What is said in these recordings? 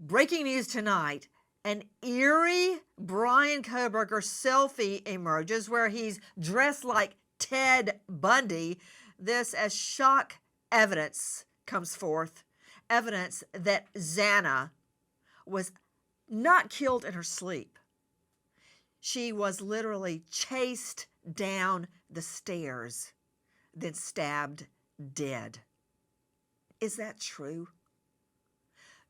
Breaking news tonight. An eerie Bryan Kohberger selfie emerges where he's dressed like Ted Bundy. This as shock evidence comes forth. Evidence that Xana was not killed in her sleep. She was literally chased down the stairs, then stabbed dead. Is that true?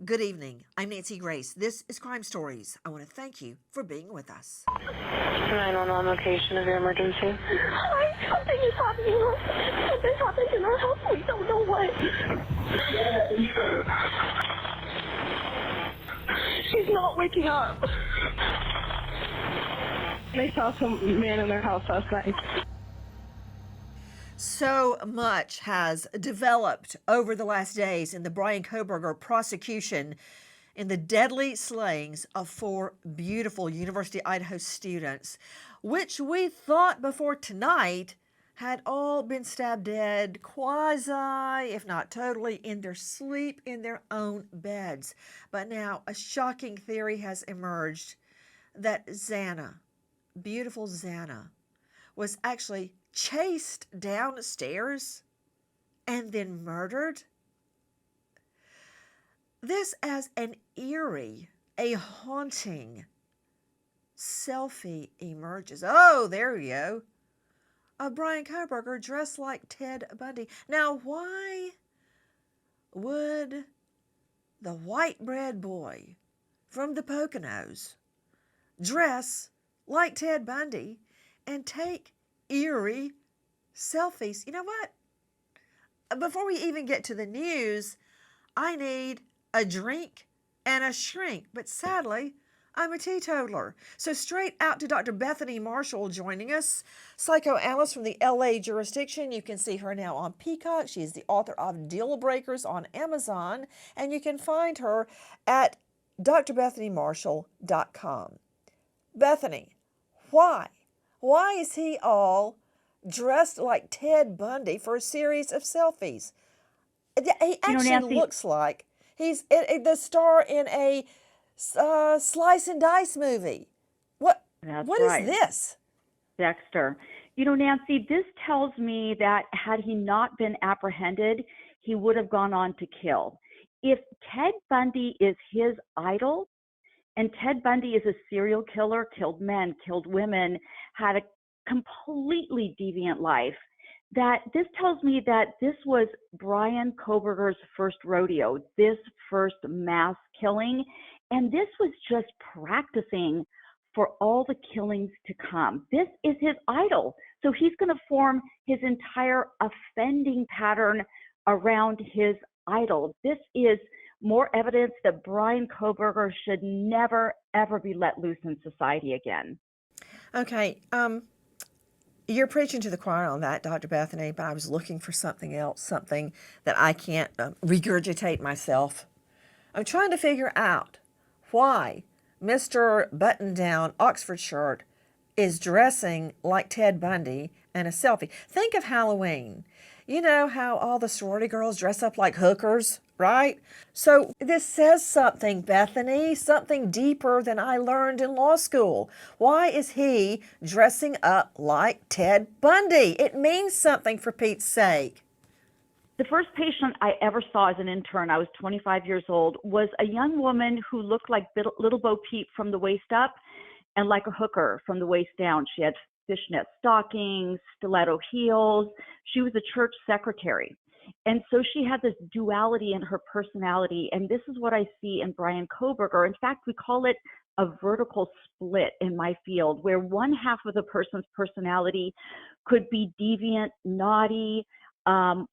Good evening. I'm Nancy Grace. This is Crime Stories. I want to thank you for being with us. 911 location of your emergency. Something is happening. Something happened in our house. We don't know what. She's not waking up. They saw some man in their house last night. So much has developed over the last days in the Bryan Kohberger prosecution in the deadly slayings of 4 beautiful University of Idaho students, which we thought before tonight had all been stabbed dead, quasi, if not totally, in their sleep in their own beds. But now a shocking theory has emerged that Xana, beautiful Xana, was actually chased downstairs and then murdered. This as an eerie, a haunting selfie emerges. Oh, there you go. Of Bryan Kohberger dressed like Ted Bundy. Now, why would the white bread boy from the Poconos dress like Ted Bundy and take eerie selfies? You know what? Before we even get to the news, I need a drink and a shrink. But sadly, I'm a teetotaler. So straight out to Dr. Bethany Marshall joining us, psychoanalyst from the LA jurisdiction. You can see her now on Peacock. She is the author of Deal Breakers on Amazon. And you can find her at drbethanymarshall.com. Bethany, why? Why is he all dressed like Ted Bundy for a series of selfies? He actually Nancy, looks like he's the star in a slice and dice movie. What right. is this? Dexter. Nancy, this tells me that had he not been apprehended, he would have gone on to kill. If Ted Bundy is his idol, and Ted Bundy is a serial killer, killed men, killed women, had a completely deviant life, that this tells me that this was Bryan Kohberger's first rodeo, this first mass killing, and this was just practicing for all the killings to come. This is his idol. So he's going to form his entire offending pattern around his idol. This is more evidence that Bryan Kohberger should never, ever be let loose in society again. Okay, you're preaching to the choir on that, Dr. Bethany, but I was looking for something else, something that I can't regurgitate myself. I'm trying to figure out why Mr. Button-Down Oxford shirt is dressing like Ted Bundy and a selfie. Think of Halloween. You know how all the sorority girls dress up like hookers, right? So this says something, Bethany, something deeper than I learned in law school. Why is he dressing up like Ted Bundy? It means something, for Pete's sake. The first patient I ever saw as an intern, I was 25 years old, was a young woman who looked like Little Bo Peep from the waist up and like a hooker from the waist down. She had fishnet stockings, stiletto heels. She was a church secretary. And so she had this duality in her personality. And this is what I see in Bryan Kohberger. In fact, we call it a vertical split in my field, where one half of the person's personality could be deviant, naughty, counter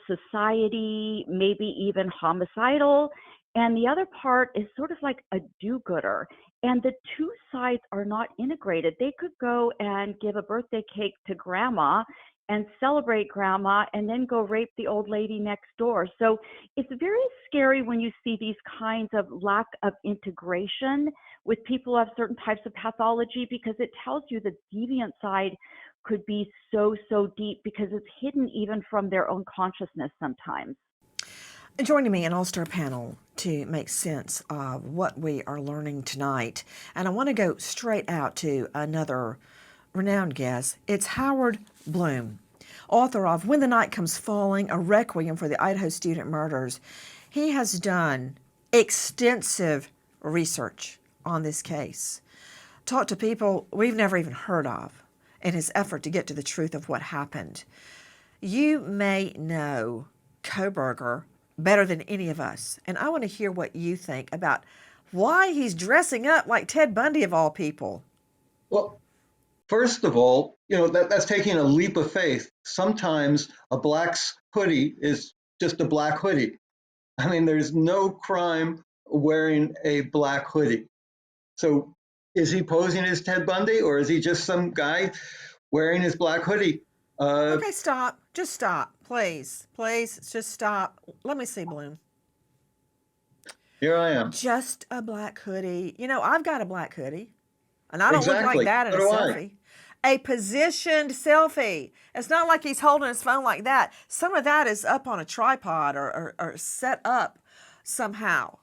society, maybe even homicidal. And the other part is sort of like a do-gooder. And the two sides are not integrated. They could go and give a birthday cake to grandma and celebrate grandma and then go rape the old lady next door. So it's very scary when you see these kinds of lack of integration with people who have certain types of pathology, because it tells you the deviant side could be so deep because it's hidden even from their own consciousness sometimes. Joining me an all-star panel to make sense of what we are learning tonight. And I want to go straight out to another renowned guest. It's Howard Bloom, author of When the Night Comes Falling, a Requiem for the Idaho Student Murders. He has done extensive research on this case, talked to people we've never even heard of in his effort to get to the truth of what happened. You may know Kohberger better than any of us, and I want to hear what you think about why he's dressing up like Ted Bundy of all people. Well, first of all, that's taking a leap of faith. Sometimes a black hoodie is just a black hoodie. I mean, there's no crime wearing a black hoodie. So is he posing as Ted Bundy, or is he just some guy wearing his black hoodie? Okay, stop. Just stop. Please. Please, just stop. Let me see, Bloom. Here I am. Just a black hoodie. I've got a black hoodie, and I don't look like Exactly. that in a So do I. selfie. A positioned selfie. It's not like he's holding his phone like that. Some of that is up on a tripod or set up somehow.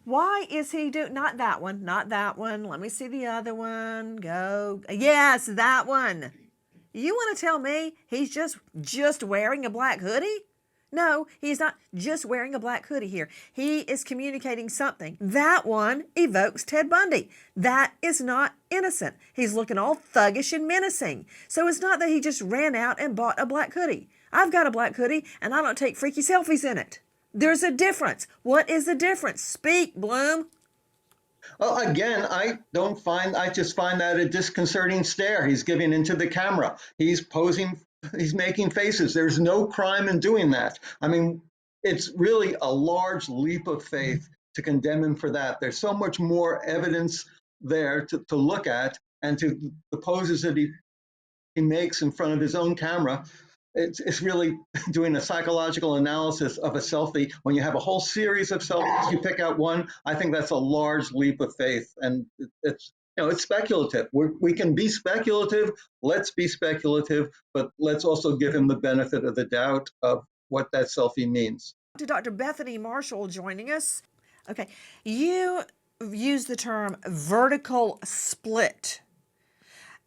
Why is he doing, not that one, not that one. Let me see the other one. Go. Yes, that one. You want to tell me he's just wearing a black hoodie? No, he's not just wearing a black hoodie here. He is communicating something. That one evokes Ted Bundy. That is not innocent. He's looking all thuggish and menacing. So it's not that he just ran out and bought a black hoodie. I've got a black hoodie, and I don't take freaky selfies in it. There's a difference. What is the difference? Speak, Bloom. Well, again, I just find that a disconcerting stare. He's giving into the camera. He's posing, he's making faces. There's no crime in doing that. I mean, it's really a large leap of faith to condemn him for that. There's so much more evidence there to look at, and to the poses that he makes in front of his own camera. It's really doing a psychological analysis of a selfie. When you have a whole series of selfies, you pick out one. I think that's a large leap of faith, and it's speculative. We can be speculative. Let's be speculative, but let's also give him the benefit of the doubt of what that selfie means. To Dr. Bethany Marshall joining us. Okay, you use the term vertical split.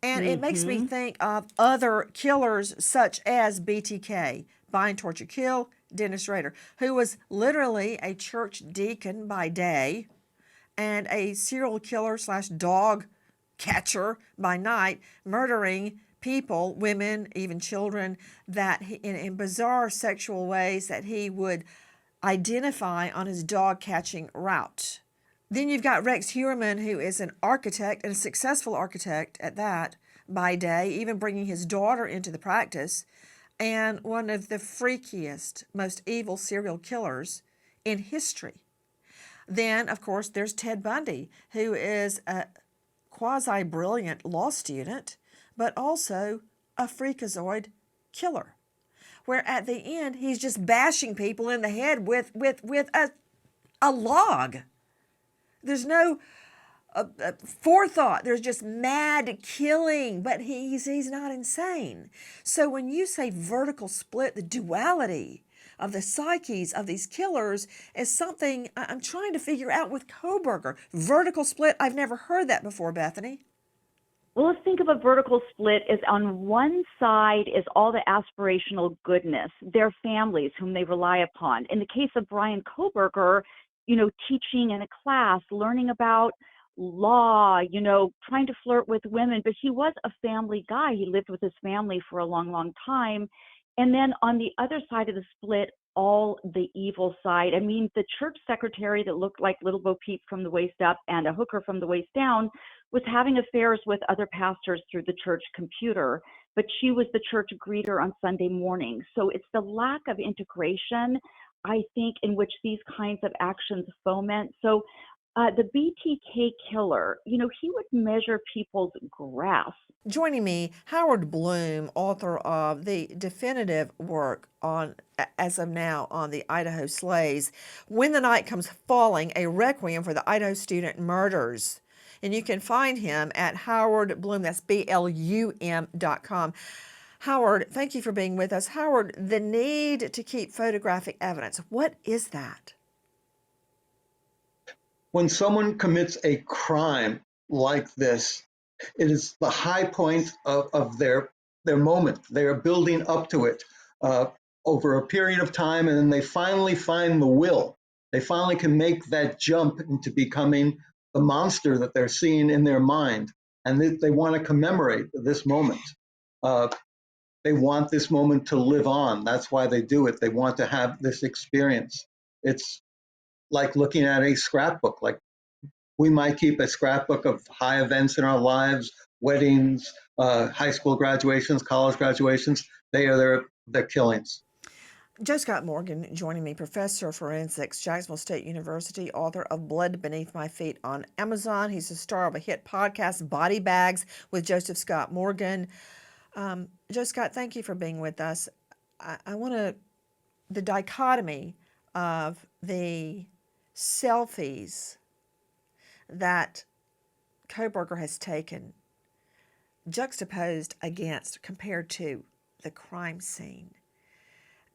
And it makes me think of other killers such as BTK, Bind, Torture, Kill, Dennis Rader, who was literally a church deacon by day and a serial killer / dog catcher by night, murdering people, women, even children, that in bizarre sexual ways that he would identify on his dog catching route. Then you've got Rex Heuermann, who is an architect, and a successful architect at that, by day, even bringing his daughter into the practice, and one of the freakiest, most evil serial killers in history. Then, of course, there's Ted Bundy, who is a quasi-brilliant law student, but also a freakazoid killer, where at the end, he's just bashing people in the head with a log. There's no forethought. There's just mad killing, but he's not insane. So when you say vertical split, the duality of the psyches of these killers is something I'm trying to figure out with Kohberger. Vertical split, I've never heard that before, Bethany. Well, let's think of a vertical split as on one side is all the aspirational goodness, their families whom they rely upon. In the case of Bryan Kohberger, teaching in a class, learning about law, trying to flirt with women, but he was a family guy. He lived with his family for a long, long time. And then on the other side of the split, all the evil side. I mean, the church secretary that looked like Little Bo Peep from the waist up and a hooker from the waist down was having affairs with other pastors through the church computer, but she was the church greeter on Sunday morning. So it's the lack of integration, I think, in which these kinds of actions foment. So the BTK killer, he would measure people's grasp. Joining me, Howard Bloom, author of the definitive work on, as of now, on the Idaho slays, When the Night Comes Falling, a Requiem for the Idaho Student Murders. And you can find him at Howard Bloom, that's BLUM.com. Howard, thank you for being with us. Howard, the need to keep photographic evidence, what is that? When someone commits a crime like this, it is the high point of their moment. They are building up to it over a period of time, and then they finally find the will. They finally can make that jump into becoming the monster that they're seeing in their mind, and they want to commemorate this moment. They want this moment to live on. That's why they do it. They want to have this experience. It's like looking at a scrapbook. Like, we might keep a scrapbook of high events in our lives, weddings, high school graduations, college graduations. They are their killings. Joe Scott Morgan joining me, professor of forensics, Jacksonville State University, author of Blood Beneath My Feet on Amazon. He's the star of a hit podcast, Body Bags, with Joseph Scott Morgan. Joe Scott, thank you for being with us. I want to, the dichotomy of the selfies that Kohberger has taken, juxtaposed against, compared to the crime scene.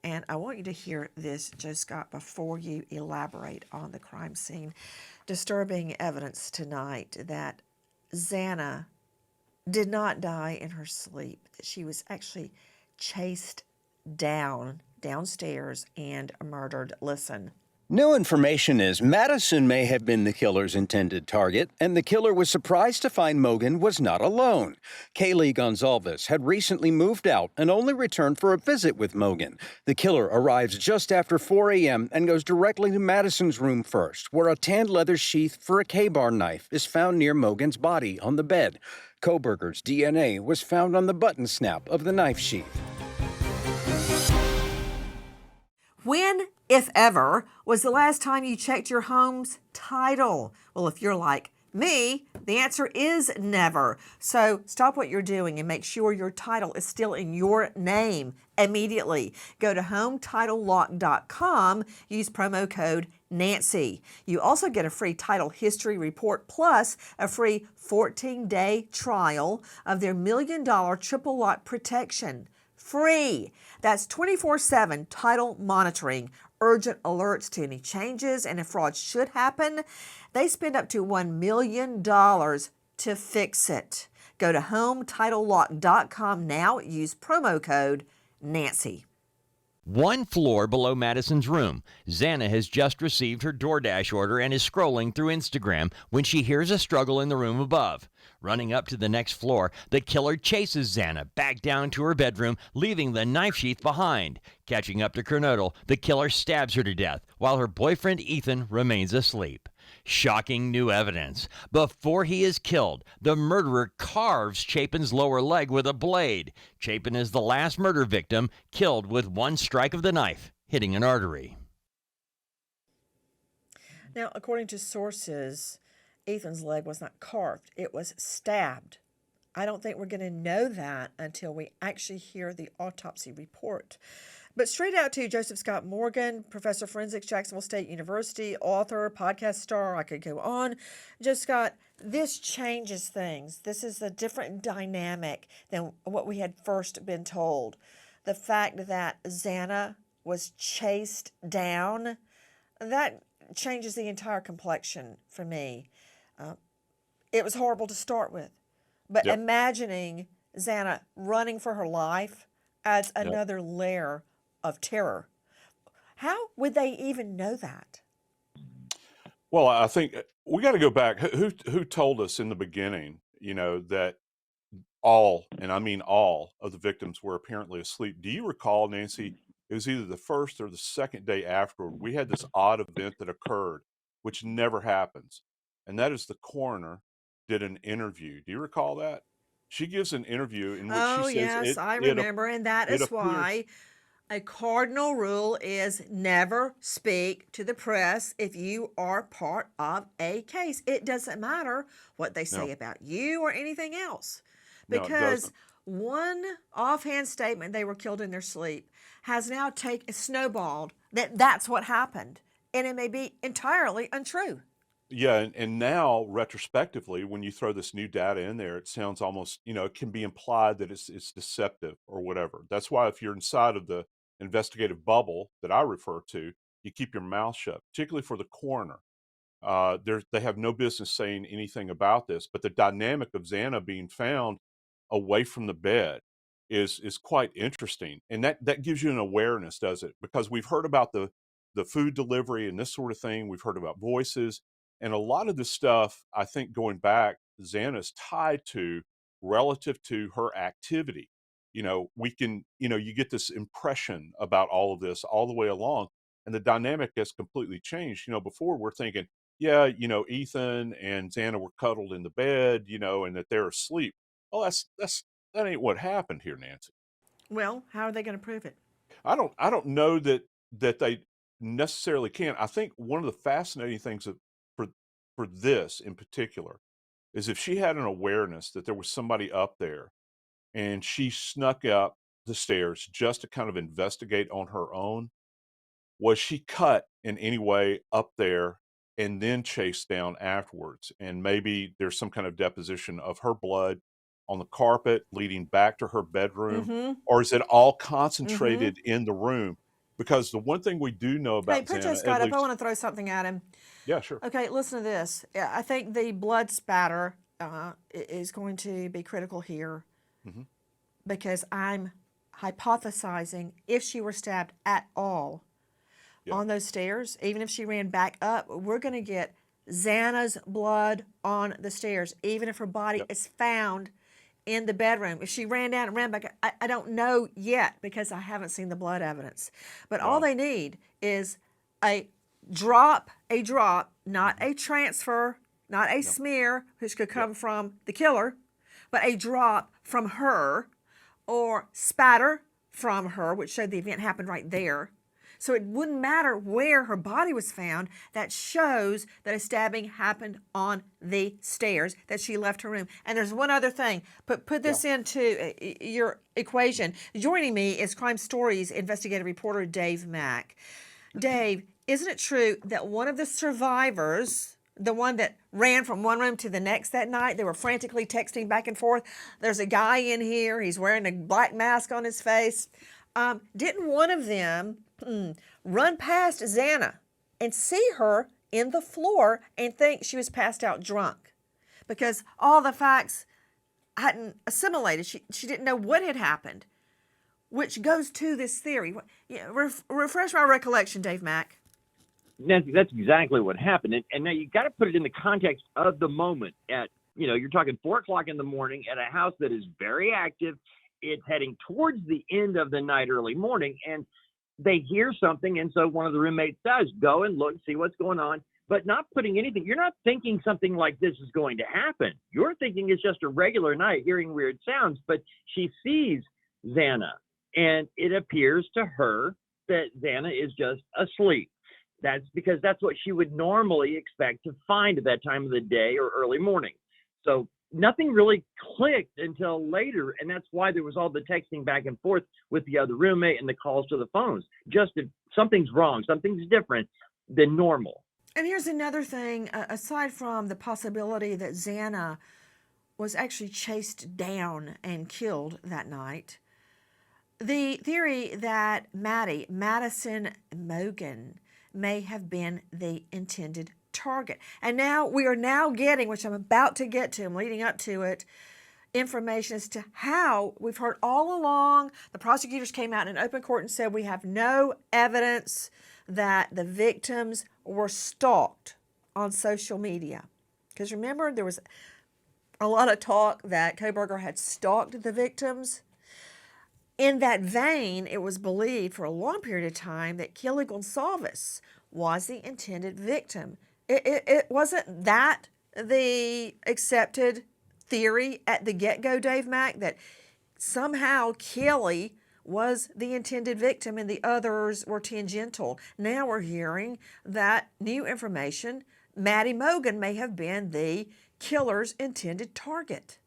And I want you to hear this, Joe Scott, before you elaborate on the crime scene. Disturbing evidence tonight that Xana did not die in her sleep, that she was actually chased downstairs and murdered. Listen. New information is Madison may have been the killer's intended target, and the killer was surprised to find Mogan was not alone. Kaylee Gonzalez had recently moved out and only returned for a visit with Mogan. The killer arrives just after 4 a.m. and goes directly to Madison's room first, where a tanned leather sheath for a K-bar knife is found near Mogan's body on the bed. Kohberger's DNA was found on the button snap of the knife sheath. When, if ever, was the last time you checked your home's title? Well, if you're like me, the answer is never. So stop what you're doing and make sure your title is still in your name immediately. Go to HomeTitleLock.com, use promo code Nancy. You also get a free title history report plus a free 14-day trial of their $1 million triple lock protection. Free. That's 24/7 title monitoring, urgent alerts to any changes, and if fraud should happen, they spend up to $1 million to fix it. Go to HomeTitleLock.com now. Use promo code Nancy. One floor below Madison's room, Xana has just received her DoorDash order and is scrolling through Instagram when she hears a struggle in the room above. Running up to the next floor, the killer chases Xana back down to her bedroom, leaving the knife sheath behind. Catching up to Kernodle, the killer stabs her to death while her boyfriend Ethan remains asleep. Shocking new evidence. Before he is killed, the murderer carves Chapin's lower leg with a blade. Chapin is the last murder victim killed with one strike of the knife, hitting an artery. Now, according to sources, Ethan's leg was not carved, it was stabbed. I don't think we're going to know that until we actually hear the autopsy report. But straight out to Joseph Scott Morgan, professor of forensics, Jacksonville State University, author, podcast star, I could go on. Joe Scott, this changes things. This is a different dynamic than what we had first been told. The fact that Xana was chased down, that changes the entire complexion for me. It was horrible to start with, but imagining Xana running for her life adds another layer of terror. How would they even know that? Well, I think we got to go back. Who told us in the beginning, that all, and I mean all, of the victims were apparently asleep? Do you recall, Nancy, it was either the first or the second day afterward, we had this odd event that occurred, which never happens. And that is the coroner did an interview. Do you recall that? She gives an interview in which she says, yes, I remember. And that is why a cardinal rule is never speak to the press if you are part of a case. It doesn't matter what they say about you or anything else. Because one offhand statement, they were killed in their sleep, has now snowballed that's what happened. And it may be entirely untrue. Yeah, and now retrospectively, when you throw this new data in there, it sounds almost, it can be implied that it's deceptive or whatever. That's why if you're inside of the investigative bubble that I refer to, you keep your mouth shut, particularly for the coroner. They have no business saying anything about this, but the dynamic of Xana being found away from the bed is quite interesting, and that gives you an awareness, does it? Because we've heard about the food delivery and this sort of thing. We've heard about voices, and a lot of this stuff, I think, going back, Xana's tied to relative to her activity. We can, you get this impression about all of this all the way along, and the dynamic has completely changed. Before we're thinking, yeah, Ethan and Xana were cuddled in the bed, and that they're asleep. Oh, that ain't what happened here, Nancy. Well, how are they going to prove it? I don't know that they necessarily can. I think one of the fascinating things for for this in particular is if she had an awareness that there was somebody up there and she snuck up the stairs just to kind of investigate on her own. Was she cut in any way up there and then chased down afterwards? And maybe there's some kind of deposition of her blood on the carpet leading back to her bedroom, Mm-hmm. or is it all Mm-hmm. concentrated in the room? Because the one thing we do know Hey, about put Joe Xana, at Scott up. I least, want to throw something at him. yeah, sure. Okay, listen to this. Yeah, I think the blood spatter is going to be critical here Hmm. because I'm hypothesizing if she were stabbed at all Yeah, on those stairs, even if she ran back up, we're going to get Xana's blood on the stairs, even if her body yep, is found in the bedroom. If she ran down and ran back, I don't know yet because I haven't seen the blood evidence. But all no, they need is a a drop, not hmm, a transfer, not a no, smear, which could yep, come from the killer, but a drop from her or spatter from her, which showed the event happened right there. So it wouldn't matter where her body was found. That shows that a stabbing happened on the stairs, that she left her room. And there's one other thing. Put yeah, this into your equation. Joining me is Crime Stories investigative reporter Dave Mack. Dave, isn't it true that one of the survivors, the one that ran from one room to the next that night, they were frantically texting back and forth? There's a guy in here, he's wearing a black mask on his face. Didn't one of them run past Xana and see her in the floor and think she was passed out drunk? Because all the facts hadn't assimilated. She didn't know what had happened, which goes to this theory. Yeah, refresh my recollection, Dave Mack. Nancy, that's exactly what happened. And now you got to put it in the context of the moment. You're talking 4 o'clock in the morning at a house that is very active. It's heading towards the end of the night, early morning, and they hear something. And so one of the roommates does go and look, see what's going on, but not putting anything. You're not thinking something like this is going to happen. You're thinking it's just a regular night, hearing weird sounds, but she sees Xana, and it appears to her that Xana is just asleep. That's because that's what she would normally expect to find at that time of the day or early morning. So nothing really clicked until later, and that's why there was all the texting back and forth with the other roommate and the calls to the phones. Just if something's wrong, something's different than normal. And here's another thing, aside from the possibility that Xana was actually chased down and killed that night, the theory that Madison Mogen, may have been the intended target. And now we are now getting, which I'm about to get to, I'm leading up to it, information as to how we've heard all along. The prosecutors came out in open court and said we have no evidence that the victims were stalked on social media. Because remember, there was a lot of talk that Kohberger had stalked the victims. In that vein, it was believed for a long period of time that Kelly Gonsalves was the intended victim. It wasn't that the accepted theory at the get-go, Dave Mack, that somehow Kelly was the intended victim and the others were tangential. Now we're hearing that new information, Maddie Mogen may have been the killer's intended target.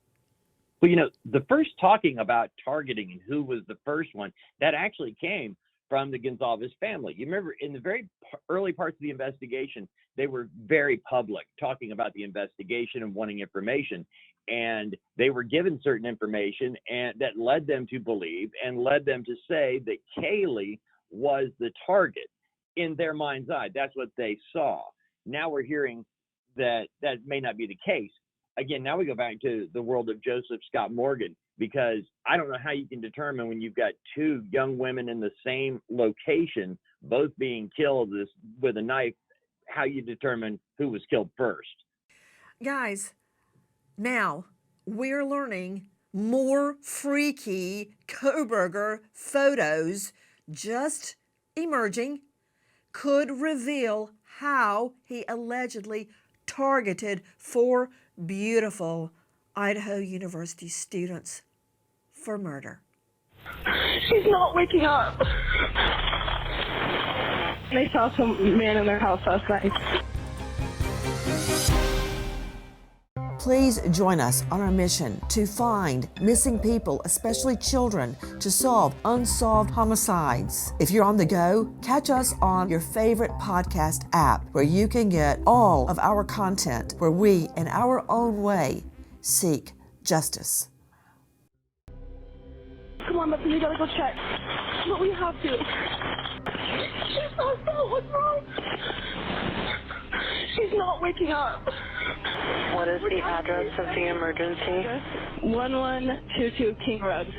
Well, the first talking about targeting and who was the first one, that actually came from the Gonsalves family. You remember in the very early parts of the investigation, they were very public, talking about the investigation and wanting information. And they were given certain information and that led them to believe and led them to say that Kaylee was the target in their mind's eye. That's what they saw. Now we're hearing that that may not be the case. Again, now we go back to the world of Joseph Scott Morgan, because I don't know how you can determine when you've got two young women in the same location, both being killed with a knife, how you determine who was killed first. Guys, now we're learning more freaky Kohberger photos just emerging could reveal how he allegedly targeted 4 beautiful Idaho University students for murder. She's not waking up. They saw some man in their house last night. Please join us on our mission to find missing people, especially children, to solve unsolved homicides. If you're on the go, catch us on your favorite podcast app where you can get all of our content where we, in our own way, seek justice. Come on, Betsy, we gotta go check. But we have to. She's not still. What's wrong? She's not waking up. What is the address of the emergency? 1122 King Road.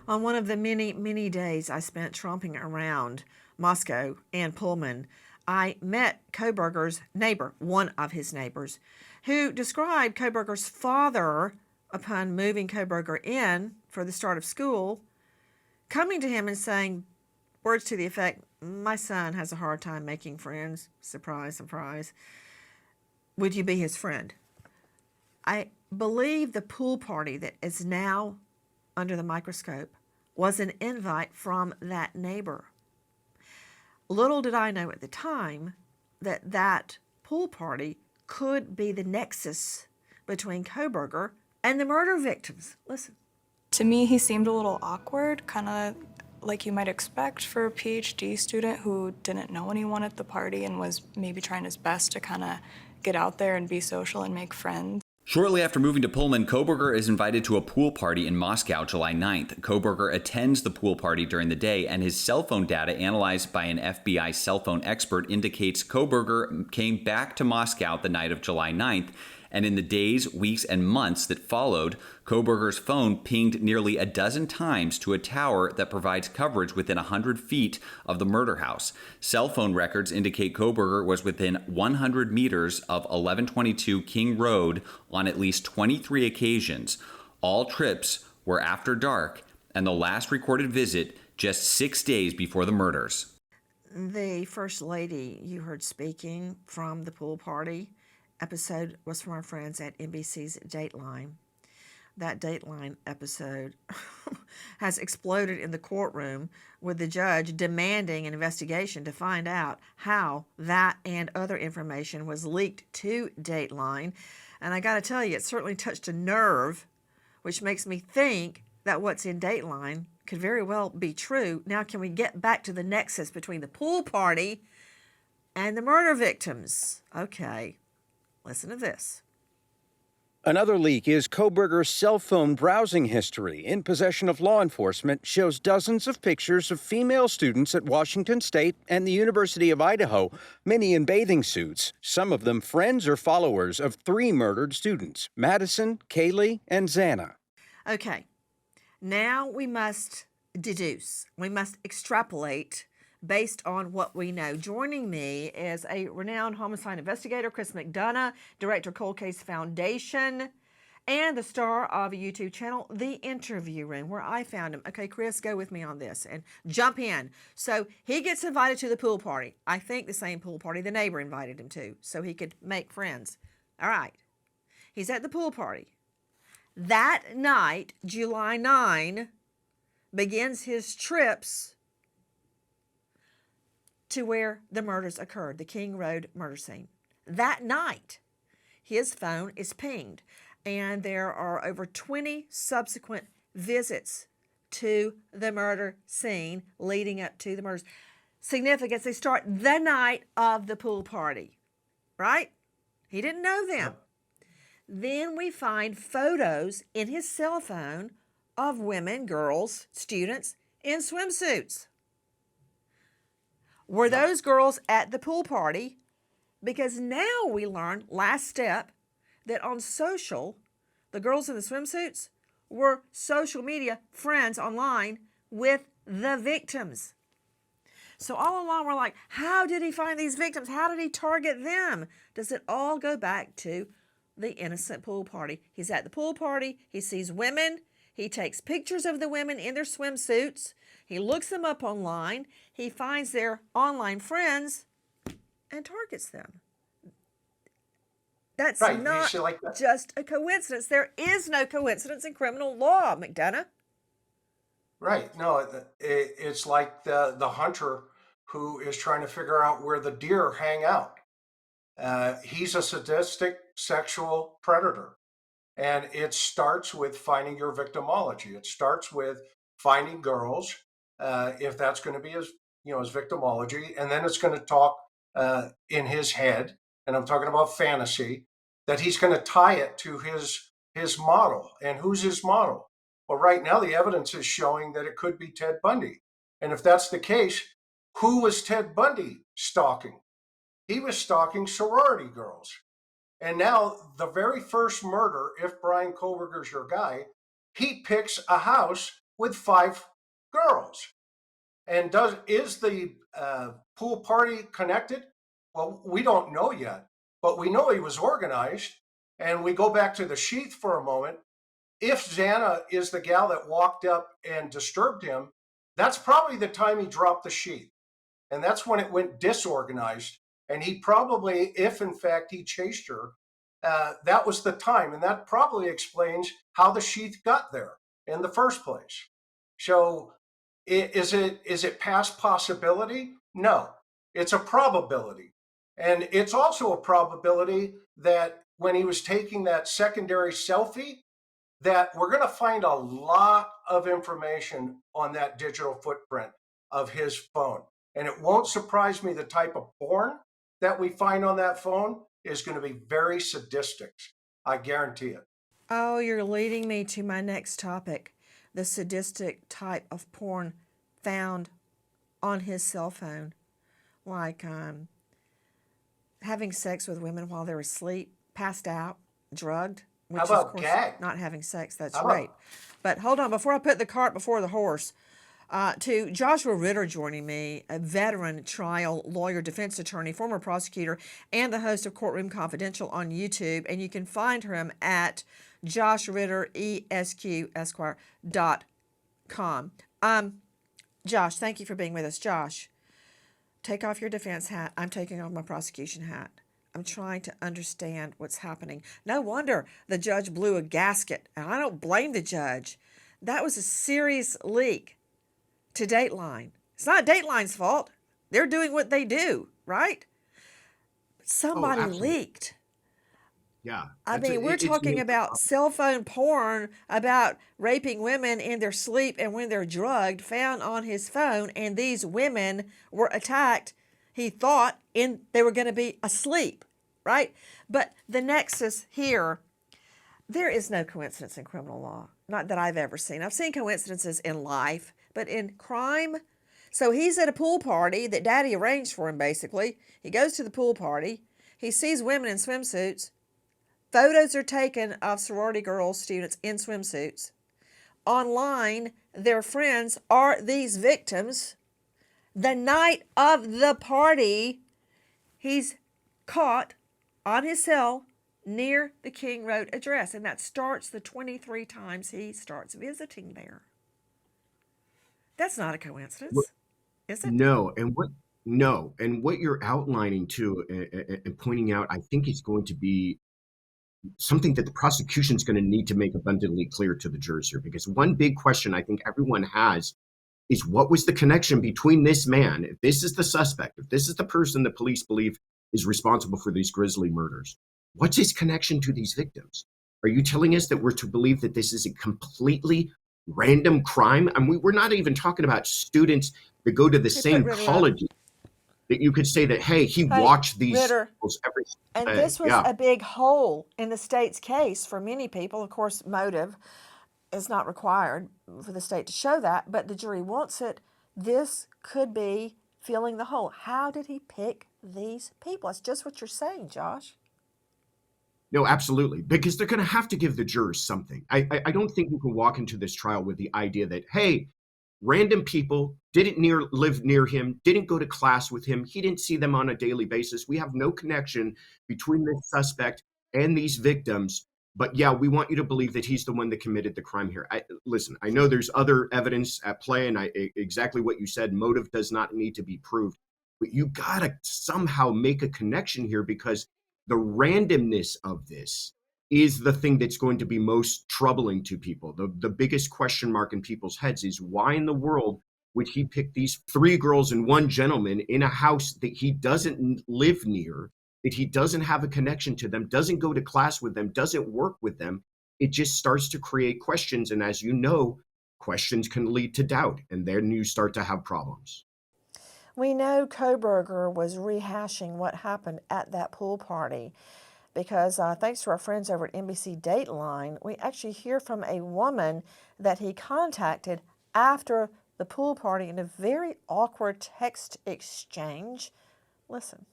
On one of the many, many days I spent tromping around Moscow and Pullman, I met Kohberger's neighbor, one of his neighbors, who described Kohberger's father, upon moving Kohberger in for the start of school, coming to him and saying words to the effect, "My son has a hard time making friends. Surprise, surprise. Would you be his friend?" I believe the pool party that is now under the microscope was an invite from that neighbor. Little did I know at the time that that pool party could be the nexus between Kohberger and the murder victims. Listen. To me, he seemed a little awkward, kind of like you might expect for a PhD student who didn't know anyone at the party and was maybe trying his best to kind of get out there and be social and make friends. Shortly after moving to Pullman, Kohberger is invited to a pool party in Moscow July 9th. Kohberger attends the pool party during the day, and his cell phone data analyzed by an FBI cell phone expert indicates Kohberger came back to Moscow the night of July 9th, and in the days, weeks, and months that followed, Kohberger's phone pinged nearly a dozen times to a tower that provides coverage within 100 feet of the murder house. Cell phone records indicate Kohberger was within 100 meters of 1122 King Road on at least 23 occasions. All trips were after dark, and the last recorded visit just 6 days before the murders. The first lady you heard speaking from the pool party episode was from our friends at NBC's Dateline. That Dateline episode has exploded in the courtroom with the judge demanding an investigation to find out how that and other information was leaked to Dateline. And I got to tell you, it certainly touched a nerve, which makes me think that what's in Dateline could very well be true. Now, can we get back to the nexus between the pool party and the murder victims? Okay. Listen to this. Another leak is Kohberger's cell phone browsing history in possession of law enforcement shows dozens of pictures of female students at Washington State and the University of Idaho, many in bathing suits, some of them friends or followers of 3 murdered students, Madison, Kaylee, and Xana. Okay, now we must deduce, we must extrapolate based on what we know. Joining me is a renowned homicide investigator, Chris McDonough, director, Cold Case Foundation, and the star of a YouTube channel, The Interview Room, where I found him. Okay, Chris, go with me on this and jump in. So he gets invited to the pool party. I think the same pool party the neighbor invited him to, so he could make friends. All right. He's at the pool party. That night, July 9, begins his trips to where the murders occurred, the King Road murder scene. That night, his phone is pinged, and there are over 20 subsequent visits to the murder scene leading up to the murders. significance. They start the night of the pool party, right? He didn't know them. Then we find photos in his cell phone of women, girls, students in swimsuits. Were those girls at the pool party? Because now we learn, last step, that on social, the girls in the swimsuits were social media friends online with the victims. So all along we're like, how did he find these victims? How did he target them? Does it all go back to the innocent pool party? He's at the pool party. He sees women. He takes pictures of the women in their swimsuits. He looks them up online. He finds their online friends and targets them. That's Right. not Like that. just a coincidence. There is no coincidence in criminal law, McDonough. Right. No, it's like the hunter who is trying to figure out where the deer hang out. He's a sadistic sexual predator. And it starts with finding your victimology. It starts with finding girls, if that's going to be his victimology. And then it's going to talk in his head, and I'm talking about fantasy, that he's going to tie it to his model. And who's his model? Well, right now, the evidence is showing that it could be Ted Bundy. And if that's the case, who was Ted Bundy stalking? He was stalking sorority girls. And now the very first murder, if Bryan Kohberger's your guy, he picks a house with 5 girls. And is the pool party connected? Well, we don't know yet, but we know he was organized. And we go back to the sheath for a moment. If Xana is the gal that walked up and disturbed him, that's probably the time he dropped the sheath. And that's when it went disorganized. And he probably, if in fact he chased her, that was the time. And that probably explains how the sheath got there in the first place. So is it past possibility? No, it's a probability. And it's also a probability that when he was taking that secondary selfie, that we're going to find a lot of information on that digital footprint of his phone. And it won't surprise me the type of porn that we find on that phone is going to be very sadistic. I guarantee it. Oh, you're leading me to my next topic, the sadistic type of porn found on his cell phone, like having sex with women while they're asleep, passed out, drugged. Which How about of course, gag? not having sex, that's How about- rape. But hold on, before I put the cart before the horse, to Joshua Ritter joining me, a veteran trial lawyer, defense attorney, former prosecutor, and the host of Courtroom Confidential on YouTube. And you can find him at joshritteresq.com. Josh, thank you for being with us. Josh, take off your defense hat. I'm taking off my prosecution hat. I'm trying to understand what's happening. No wonder the judge blew a gasket, and I don't blame the judge. That was a serious leak to Dateline. It's not Dateline's fault. They're doing what they do, right? Somebody leaked. Yeah. I mean, we're talking about cell phone porn, about raping women in their sleep and when they're drugged, found on his phone, and these women were attacked. He thought they were going to be asleep, right? But the nexus here, there is no coincidence in criminal law, not that I've ever seen. I've seen coincidences in life, but in crime. So he's at a pool party that daddy arranged for him, basically. He goes to the pool party. He sees women in swimsuits. Photos are taken of sorority girls, students in swimsuits. Online, their friends are these victims. The night of the party, he's caught on his cell near the King Road address. And that starts the 23 times he starts visiting there. That's not a coincidence, is it? No. And what you're outlining too and pointing out, I think is going to be something that the prosecution is going to need to make abundantly clear to the jurors here. Because one big question I think everyone has is, what was the connection between this man, if this is the suspect, if this is the person the police believe is responsible for these grisly murders, what's his connection to these victims? Are you telling us that we're to believe that this is a completely random crime. And we're not even talking about students that go to the Hey, same put Ritter up. college that you could say that, hey, he Hey, watched these Ritter. every And day. this was Yeah. a big hole in the state's case for many people. Of course, motive is not required for the state to show that, but the jury wants it. This could be filling the hole. How did he pick these people? It's just what you're saying, Josh. No, absolutely, because they're going to have to give the jurors something. I don't think you can walk into this trial with the idea that, hey, random people didn't live near him, didn't go to class with him, he didn't see them on a daily basis. We have no connection between the suspect and these victims. But yeah, we want you to believe that he's the one that committed the crime here. Listen, I know there's other evidence at play, and exactly what you said, motive does not need to be proved. But you got to somehow make a connection here, because the randomness of this is the thing that's going to be most troubling to people. The biggest question mark in people's heads is, why in the world would he pick these 3 girls and 1 gentleman in a house that he doesn't live near, that he doesn't have a connection to them, doesn't go to class with them, doesn't work with them? It just starts to create questions. And as you know, questions can lead to doubt, and then you start to have problems. We know Kohberger was rehashing what happened at that pool party because thanks to our friends over at NBC Dateline, we actually hear from a woman that he contacted after the pool party in a very awkward text exchange. Listen.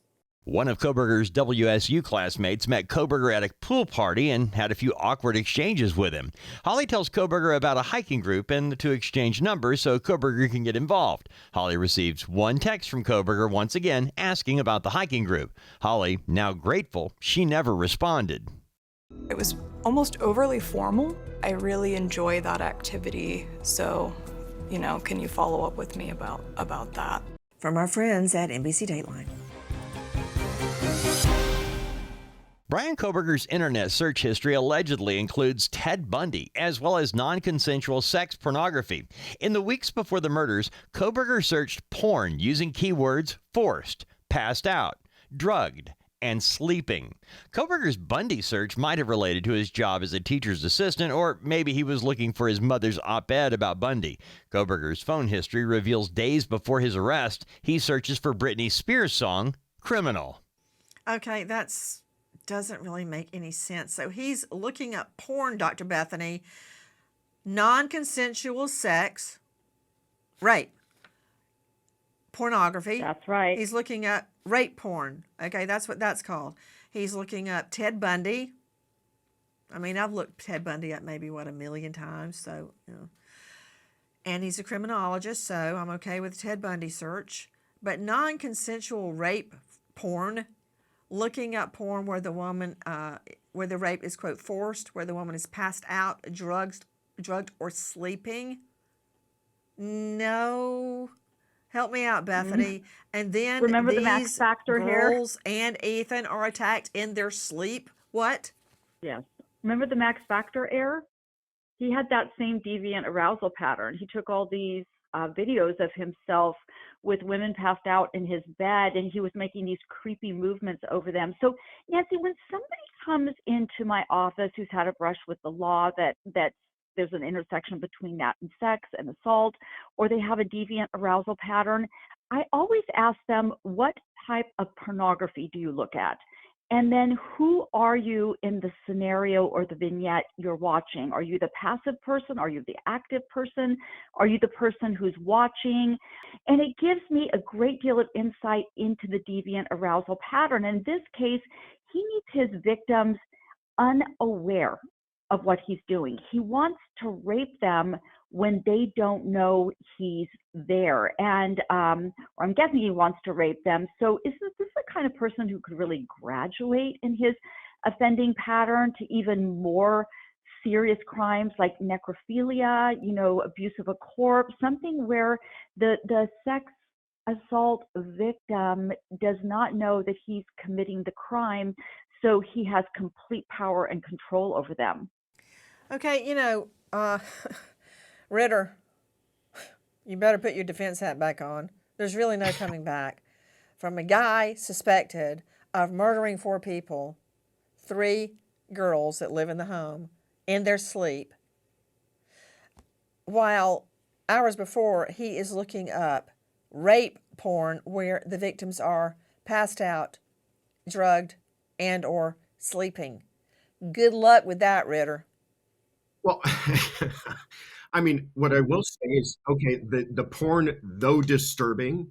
One of Kohberger's WSU classmates met Kohberger at a pool party and had a few awkward exchanges with him. Holly tells Kohberger about a hiking group and the 2 exchange numbers so Kohberger can get involved. Holly receives 1 text from Kohberger once again asking about the hiking group. Holly, now grateful, she never responded. It was almost overly formal. I really enjoy that activity, so, can you follow up with me about that? From our friends at NBC Dateline. Bryan Kohberger's internet search history allegedly includes Ted Bundy, as well as non-consensual sex pornography. In the weeks before the murders, Kohberger searched porn using keywords forced, passed out, drugged, and sleeping. Kohberger's Bundy search might have related to his job as a teacher's assistant, or maybe he was looking for his mother's op-ed about Bundy. Kohberger's phone history reveals days before his arrest, he searches for Britney Spears' song, Criminal. Okay, doesn't really make any sense. So he's looking up porn, Dr. Bethany, non-consensual sex, rape, pornography. That's right. He's looking up rape porn. Okay, that's what that's called. He's looking up Ted Bundy. I mean, I've looked Ted Bundy up maybe, 1 million times. So, and he's a criminologist, so I'm okay with Ted Bundy search. But non-consensual rape porn, looking up porn where the woman, where the rape is, quote, forced, where the woman is passed out, drugged or sleeping. No. Help me out, Bethany. And then remember these the Max Factor girls and Ethan are attacked in their sleep. What? Yes. Remember the Max Factor error? He had that same deviant arousal pattern. He took all these videos of himself with women passed out in his bed, and he was making these creepy movements over them. So, Nancy, when somebody comes into my office who's had a brush with the law that there's an intersection between that and sex and assault, or they have a deviant arousal pattern, I always ask them, what type of pornography do you look at? And then who are you in the scenario or the vignette you're watching? Are you the passive person? Are you the active person? Are you the person who's watching? And it gives me a great deal of insight into the deviant arousal pattern. In this case, he needs his victims unaware of what he's doing. He wants to rape them when they don't know he's there. And or I'm guessing he wants to rape them. So is this the kind of person who could really graduate in his offending pattern to even more serious crimes like necrophilia, abuse of a corpse, something where the sex assault victim does not know that he's committing the crime, so he has complete power and control over them? Okay, Ritter, you better put your defense hat back on. There's really no coming back from a guy suspected of murdering 4 people, 3 girls that live in the home, in their sleep. while hours before he is looking up rape porn where the victims are passed out, drugged, and or sleeping. Good luck with that, Ritter. Well, I mean, what I will say is, okay, the porn, though disturbing,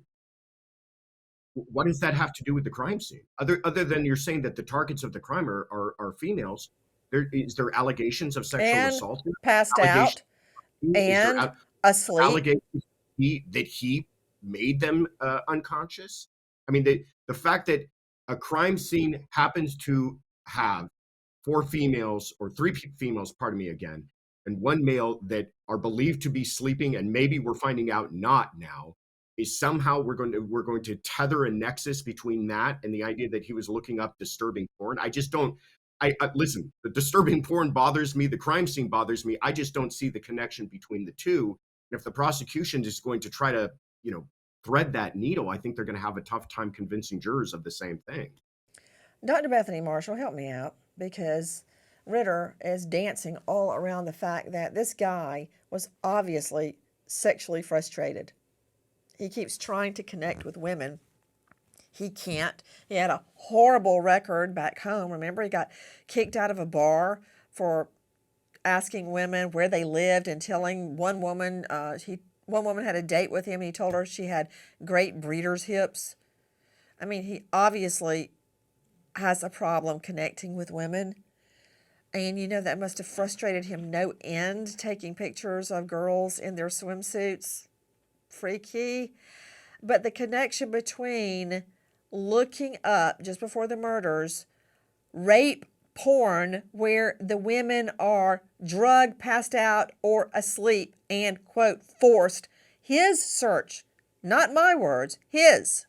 what does that have to do with the crime scene? Other than you're saying that the targets of the crime are females, is there allegations of sexual And assault here? passed Allegations? out Is there and asleep. allegations that he made them unconscious? I mean, the fact that a crime scene happens to have four females or three females, pardon me again, and one male that are believed to be sleeping, and maybe we're finding out not now, is somehow we're going to tether a nexus between that and the idea that he was looking up disturbing porn. I just don't. I listen. The disturbing porn bothers me. The crime scene bothers me. I just don't see the connection between the two. And if the prosecution is going to try to, thread that needle, I think they're going to have a tough time convincing jurors of the same thing. Dr. Bethany Marshall, help me out, because Ritter is dancing all around the fact that this guy was obviously sexually frustrated. He keeps trying to connect with women. He can't. He had a horrible record back home. Remember, he got kicked out of a bar for asking women where they lived and telling one woman one woman had a date with him and he told her she had great breeder's hips. I mean, he obviously has a problem connecting with women. And that must have frustrated him no end, taking pictures of girls in their swimsuits. Freaky. But the connection between looking up just before the murders, rape porn where the women are drugged, passed out, or asleep, and, quote, forced, his search, not my words, his.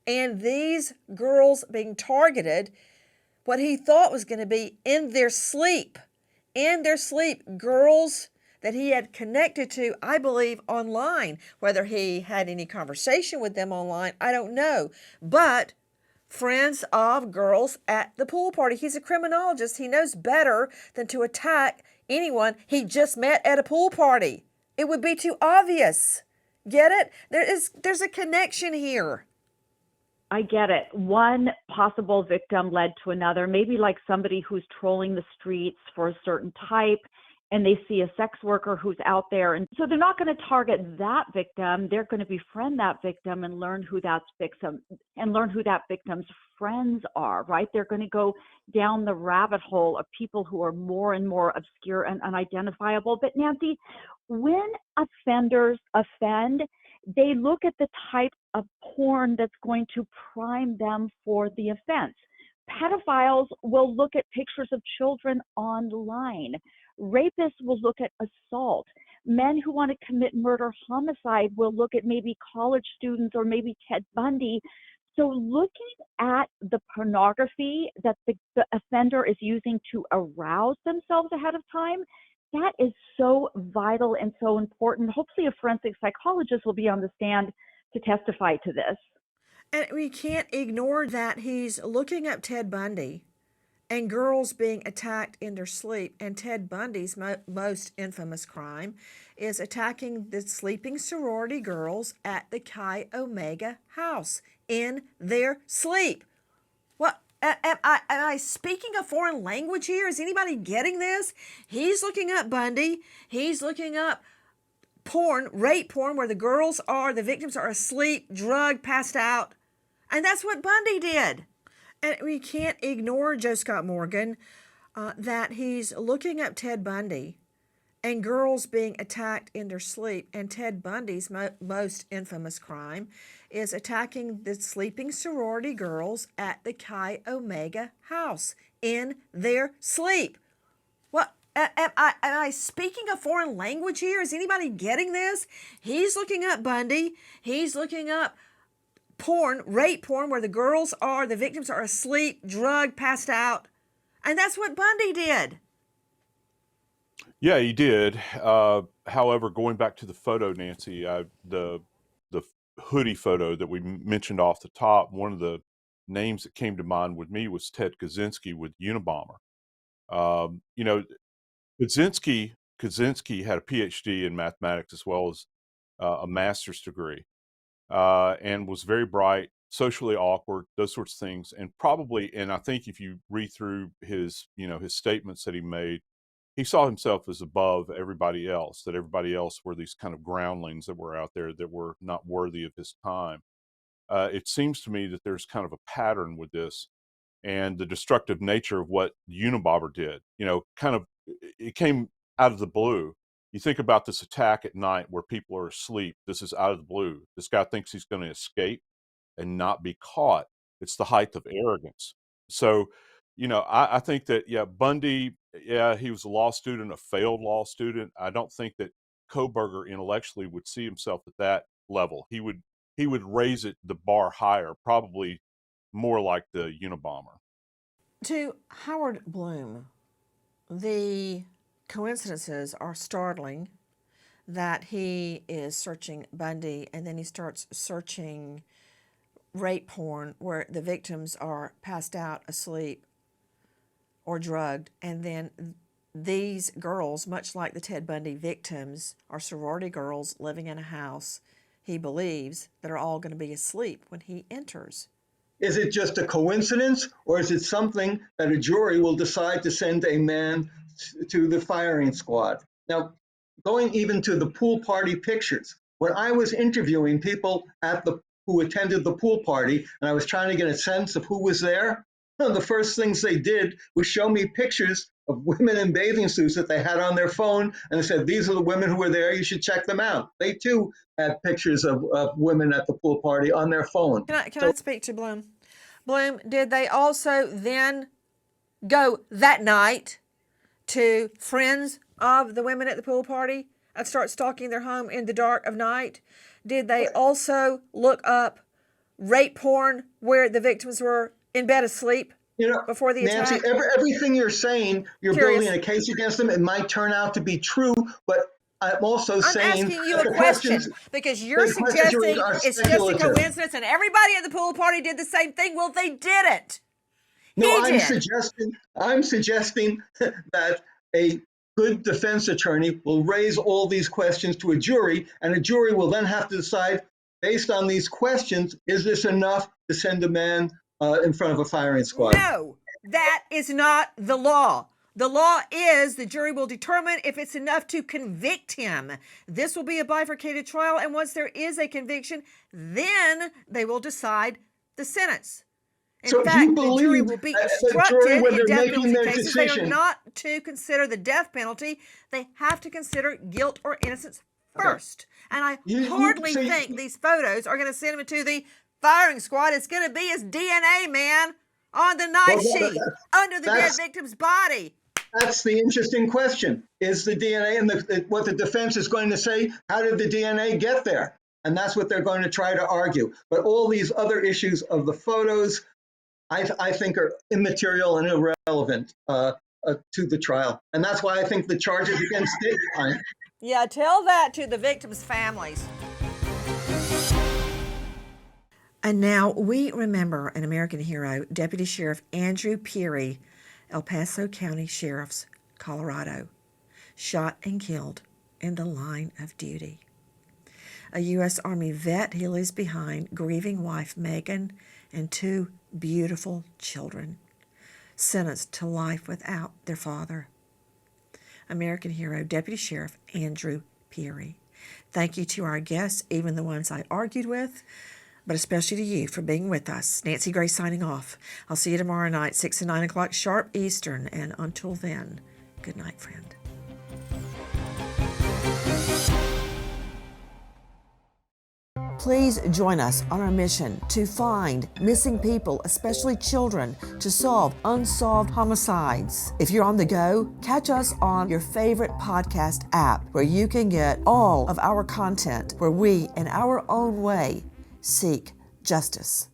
And these girls being targeted, what he thought was going to be in their sleep, girls that he had connected to, I believe, online. Whether he had any conversation with them online, I don't know. But friends of girls at the pool party. He's a criminologist. He knows better than to attack anyone he just met at a pool party. It would be too obvious. Get it? There's a connection here. I get it. One possible victim led to another, maybe like somebody who's trolling the streets for a certain type and they see a sex worker who's out there. And so they're not going to target that victim. They're going to befriend that victim and learn who that victim's friends are, right? They're going to go down the rabbit hole of people who are more and more obscure and unidentifiable. But Nancy, when offenders offend, they look at the type of porn that's going to prime them for the offense. Pedophiles will look at pictures of children online. Rapists will look at assault. Men who want to commit murder, homicide will look at maybe college students or maybe Ted Bundy. So looking at the pornography that the offender is using to arouse themselves ahead of time, that is so vital and so important. Hopefully a forensic psychologist will be on the stand to testify to this. And we can't ignore that he's looking up Ted Bundy and girls being attacked in their sleep. And Ted Bundy's most infamous crime is attacking the sleeping sorority girls at the Chi Omega house in their sleep. What? Am I speaking a foreign language here? Is anybody getting this? He's looking up Bundy. He's looking up porn, rape porn, where the victims are asleep, drugged, passed out. And that's what Bundy did. And we can't ignore Joe Scott Morgan, that he's looking up Ted Bundy and girls being attacked in their sleep. And Ted Bundy's most infamous crime is attacking the sleeping sorority girls at the Chi Omega house in their sleep. What? Am I speaking a foreign language here? Is anybody getting this? He's looking up Bundy. He's looking up porn, rape porn, where the victims are asleep, drugged, passed out. And that's what Bundy did. Yeah, he did. However, going back to the photo, Nancy, the hoodie photo that we mentioned off the top, one of the names that came to mind with me was Ted Kaczynski with Unabomber. Kaczynski Kaczynski had a PhD in mathematics as well as a master's degree, and was very bright, socially awkward, those sorts of things. And probably, and I think if you read through his, his statements that he made, he saw himself as above everybody else, that everybody else were these kind of groundlings that were out there that were not worthy of his time. It seems to me that there's kind of a pattern with this and the destructive nature of what Unabomber did. Kind of, it came out of the blue. You think about this attack at night where people are asleep. This is out of the blue. This guy thinks he's going to escape and not be caught. It's the height of arrogance. So, I think that, Bundy, he was a law student, a failed law student. I don't think that Kohberger intellectually would see himself at that level. He would raise the bar higher, probably more like the Unabomber. To Howard Bloom, the coincidences are startling, that he is searching Bundy and then he starts searching rape porn where the victims are passed out asleep or drugged, and then these girls, much like the Ted Bundy victims, are sorority girls living in a house, he believes, that are all going to be asleep when he enters. Is it just a coincidence, or is it something that a jury will decide to send a man to the firing squad? Now, going even to the pool party pictures, when I was interviewing people who attended the pool party, and I was trying to get a sense of who was there, one of the first things they did was show me pictures of women in bathing suits that they had on their phone, and they said, these are the women who were there, you should check them out. They too had pictures of women at the pool party on their phone. Can I speak to Bloom? Bloom, did they also then go that night to friends of the women at the pool party and start stalking their home in the dark of night? Did they also look up rape porn where the victims were in bed asleep before the Nancy, attack? everything you're saying, you're building a case against them. It might turn out to be true, but I'm also saying... I'm asking you a question because you're suggesting it's just a coincidence and everybody at the pool party did the same thing. Well, they didn't. No, I'm suggesting that a good defense attorney will raise all these questions to a jury, and a jury will then have to decide, based on these questions, is this enough to send a man in front of a firing squad? No, that is not the law. The law is the jury will determine if it's enough to convict him. This will be a bifurcated trial, and once there is a conviction, then they will decide the sentence. In fact, the jury will be instructed in death penalty cases. They are not to consider the death penalty. They have to consider guilt or innocence first. And I hardly think these photos are going to send him to the firing squad. It's going to be his DNA, man, on the knife sheet under the dead victim's body. That's the interesting question. Is the DNA and what the defense is going to say, how did the DNA get there? And that's what they're going to try to argue. But all these other issues of the photos, I think are immaterial and irrelevant to the trial. And that's why I think the charges against State Crime. Yeah, tell that to the victims' families. And now we remember an American hero, Deputy Sheriff Andrew Peary, El Paso County Sheriff's, Colorado, shot and killed in the line of duty. A U.S. Army vet, he leaves behind grieving wife Megan and two beautiful children, sentenced to life without their father. American hero, Deputy Sheriff Andrew Peary. Thank you to our guests, even the ones I argued with, but especially to you for being with us. Nancy Gray signing off. I'll see you tomorrow night, 6 and 9 o'clock sharp Eastern, and until then, good night, friend. Please join us on our mission to find missing people, especially children, to solve unsolved homicides. If you're on the go, catch us on your favorite podcast app where you can get all of our content where we, in our own way, seek justice.